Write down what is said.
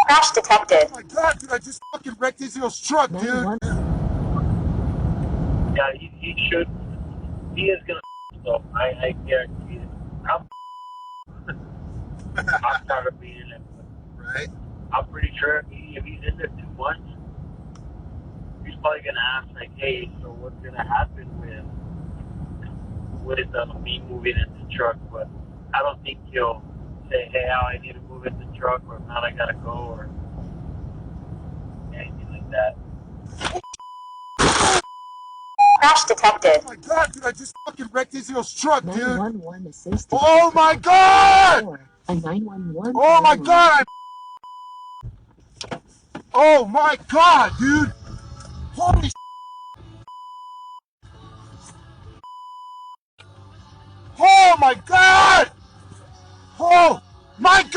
Crash detected. Oh my god, dude, I just fucking wrecked Israel's truck, dude. Yeah, he should. He is gonna so I guarantee it. I'm tired of being in it. Right? I'm pretty sure if he's in there 2 months, he's probably gonna ask like, hey, so what's gonna happen with me moving in the truck? But I don't think he'll say, hey, Al, I need to move in the truck, or not, I gotta go, or anything like that. Crash detected. Oh my god, dude, I just fucking wrecked Israel's truck, dude. 911 assist. Oh my god! A 911. Oh my god! Oh my god, dude! Holy Oh my god! Oh my god!